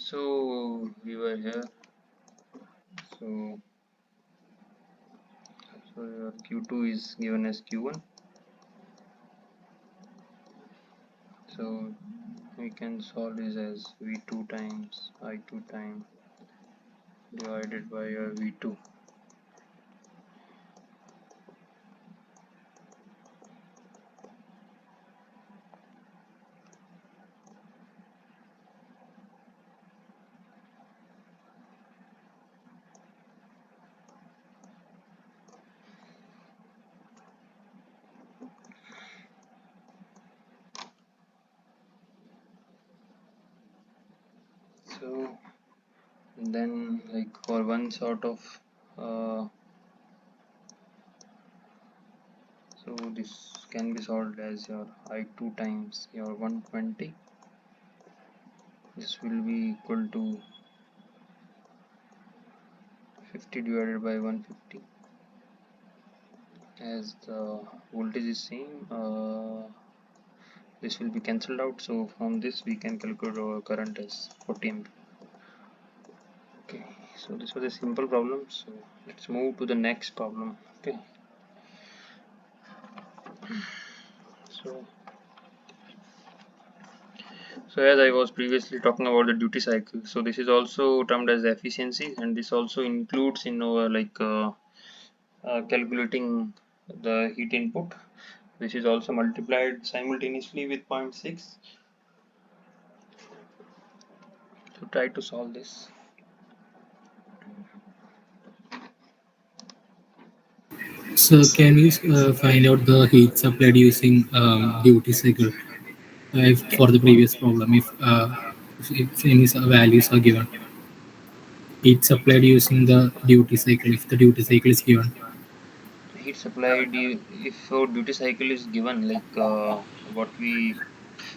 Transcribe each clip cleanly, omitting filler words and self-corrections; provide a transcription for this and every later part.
So we were here. So your Q2 is given as Q1. So we can solve this as V2 times I2 time divided by your V2. So then, like, for one sort of so this can be solved as your I2 times your 120. This will be equal to 50 divided by 150. As the voltage is same, this will be cancelled out. So from this we can calculate our current as 40 ampere. Okay, so this was a simple problem. So let's move to the next problem. Okay, so as I was previously talking about the duty cycle, so this is also termed as efficiency, and this also includes in our calculating the heat input. This is also multiplied simultaneously with 0.6. So try to solve this. So can you find out the heat supplied using duty cycle if for the previous problem if any values are given? Heat supplied using the duty cycle if the duty cycle is given. Heat supplied, if our duty cycle is given, what we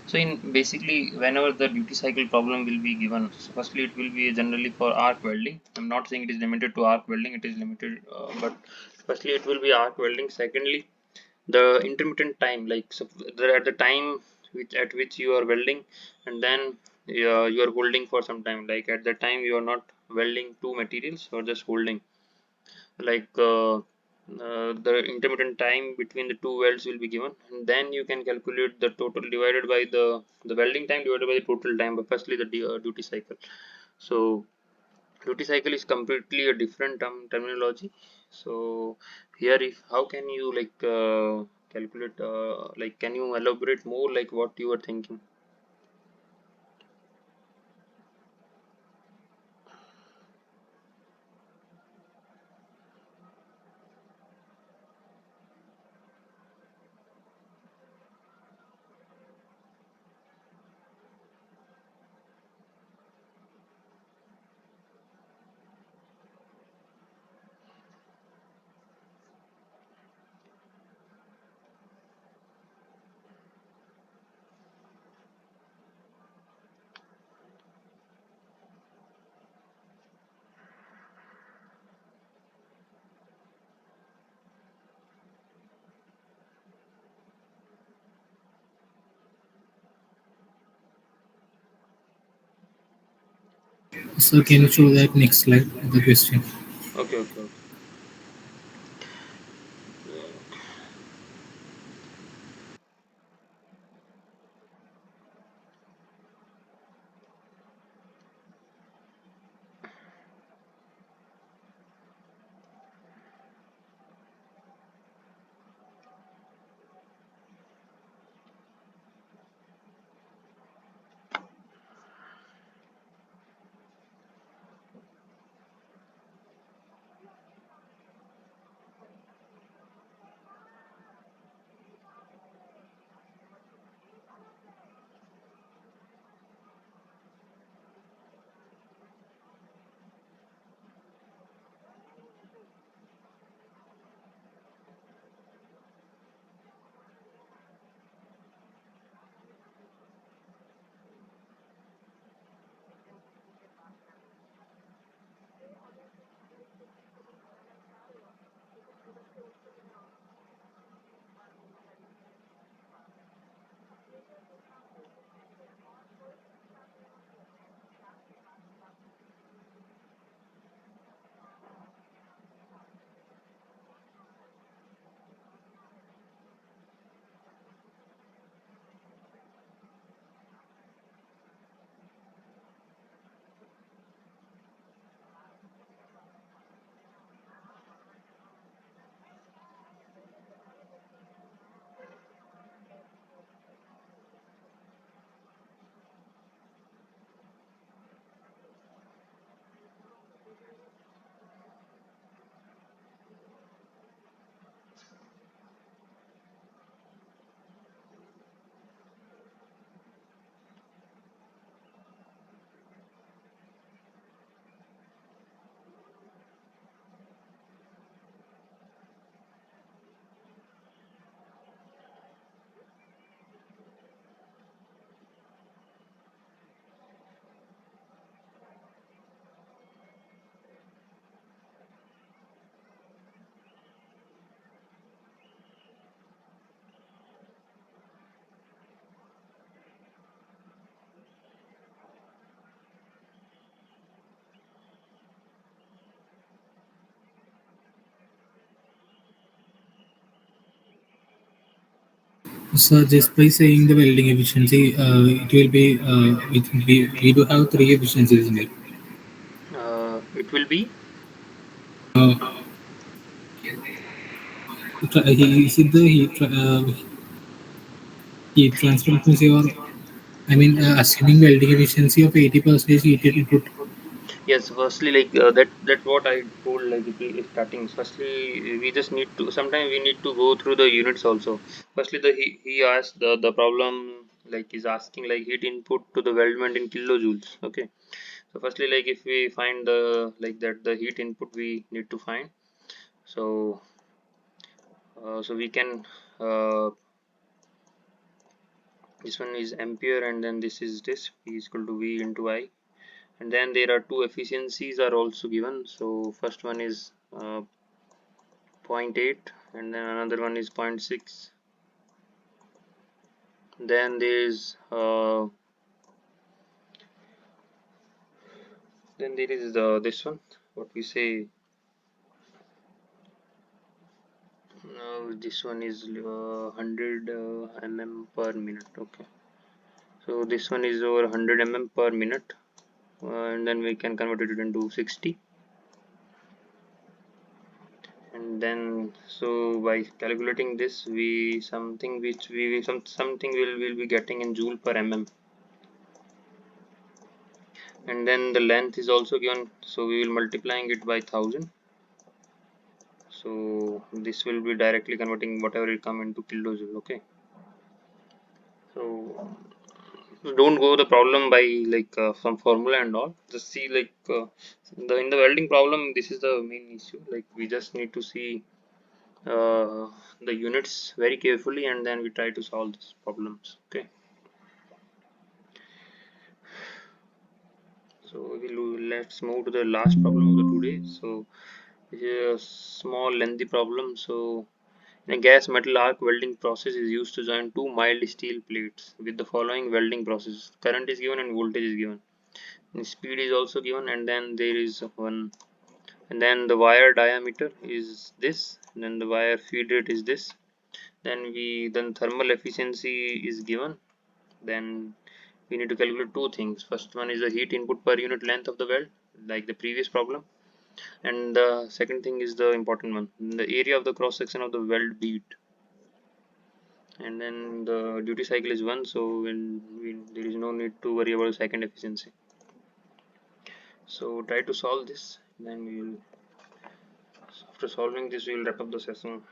so in basically whenever the duty cycle problem will be given, so firstly it will be generally for arc welding. I'm not saying it is limited to arc welding, it is limited, but firstly it will be arc welding. Secondly, the intermittent time, so at the time at which you are welding, and then you are holding for some time, like at the time you are not welding two materials, or just holding, the intermittent time between the two welds will be given, and then you can calculate the total divided by the welding time divided by the total time, but firstly the duty cycle. So duty cycle is completely a different terminology. So here, if how can you calculate, can you elaborate more, like what you are thinking? So can you show that next slide the question? Okay, okay, okay. So just by saying the welding efficiency, we do have three efficiencies in it. It will be. Uh, is it the heat transfer efficiency, or I mean, assuming welding efficiency of 80% heat input. Yes, firstly, like that what I told, like starting. Firstly, we just need to. Sometimes we need to go through the units also. Firstly, he asked the problem, like is asking like heat input to the weldment in kilojoules. Okay. So firstly, like if we find the like that the heat input we need to find. So so we can this one is ampere, and then this is this P is equal to V into I. And then there are two efficiencies are also given. So first one is zero point 0.8, and then another one is 0.6. Then there is this one, what we say, this one is 100 mm per minute. Okay, so this one is over 100 per minute, and then we can convert it into 60. And then so by calculating this, we something which we something will be getting in joule per mm. And then the length is also given, so we will multiplying it by 1000. So this will be directly converting whatever will come into kilojoule. Okay, so don't go the problem by like some formula and all. Just see like the in the welding problem, this is the main issue. Like we just need to see uh, the units very carefully, and then we try to solve these problems. Okay, so let's move to the last problem of the today. So this is a small lengthy problem. So in a gas metal arc welding process is used to join two mild steel plates with the following welding process. Current is given and voltage is given. And speed is also given, and then there is one, and then the wire diameter is this, and then the wire feed rate is this. Then thermal efficiency is given. Then we need to calculate two things. First one is the heat input per unit length of the weld, like the previous problem, and the second thing is the important one, the area of the cross section of the weld bead. And then the duty cycle is 1, so there is no need to worry about second efficiency. So try to solve this, then we will, after solving this we will wrap up the session.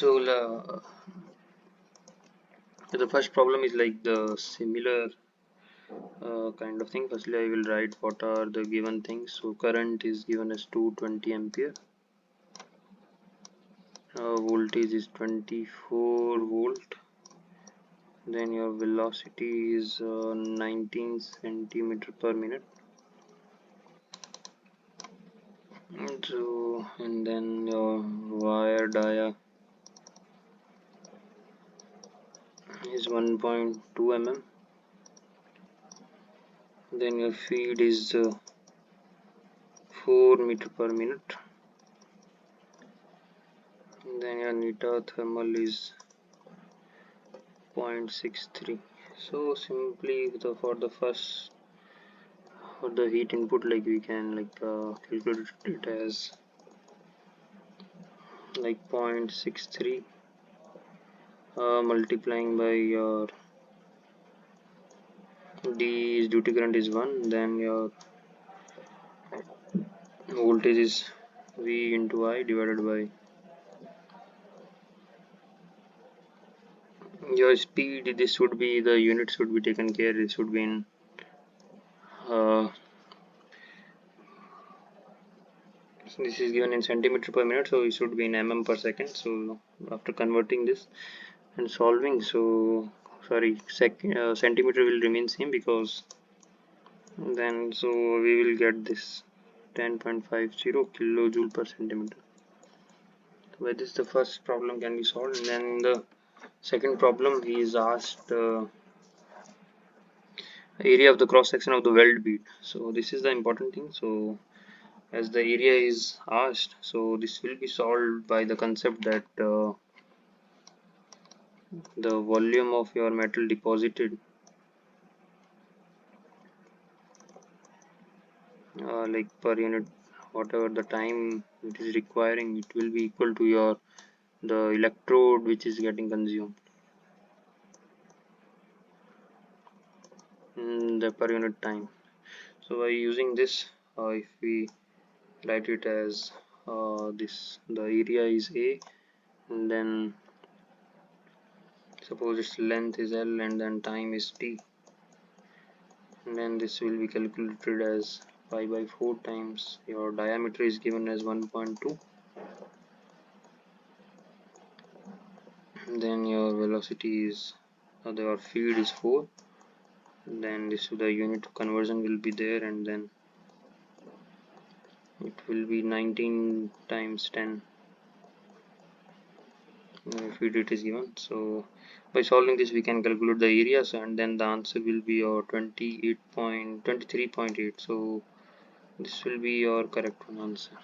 So the first problem is like the similar kind of thing. Firstly, I will write what are the given things. So current is given as 220 ampere. Voltage is 24 volt. Then your velocity is 19 centimeter per minute. And then your wire dia is 1.2 mm. Then your feed is 4 meter per minute. And then your neta thermal is 0.63. So simply for the heat input, like we can calculate it as like 0.63 multiplying by your D is duty current is 1, then your voltage is V into I divided by your speed. This would be the unit should be taken care. It should be in uh, so this is given in centimeter per minute, so it should be in mm per second. So after converting this and solving, so sorry, centimeter will remain same, because then so we will get this 10.50 kilojoule per centimeter. Where this the first problem can be solved, and then the second problem he is asked area of the cross section of the weld bead. So this is the important thing. So as the area is asked, so this will be solved by the concept that the volume of your metal deposited like per unit, whatever the time it is requiring, it will be equal to your the electrode which is getting consumed in the per unit time. So by using this, if we write it as this, the area is A, and then suppose its length is L, and then time is T, and then this will be calculated as pi by 4 times your diameter is given as 1.2, then your velocity is your feed is 4, and then this the unit of conversion will be there, and then it will be 19 times 10 feed it is given. So by solving this we can calculate the areas, and then the answer will be your 23.8. so this will be your correct answer.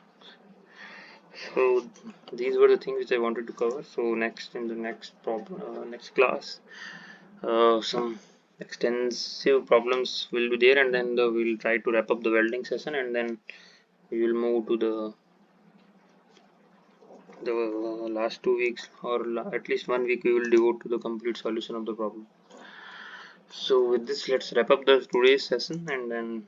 So these were the things which I wanted to cover. So next, in the next problem, next class, some extensive problems will be there, and then we'll try to wrap up the welding session, and then we will move to the last 2 weeks, or at least 1 week we will devote to the complete solution of the problem. So with this, let's wrap up the today's session, and then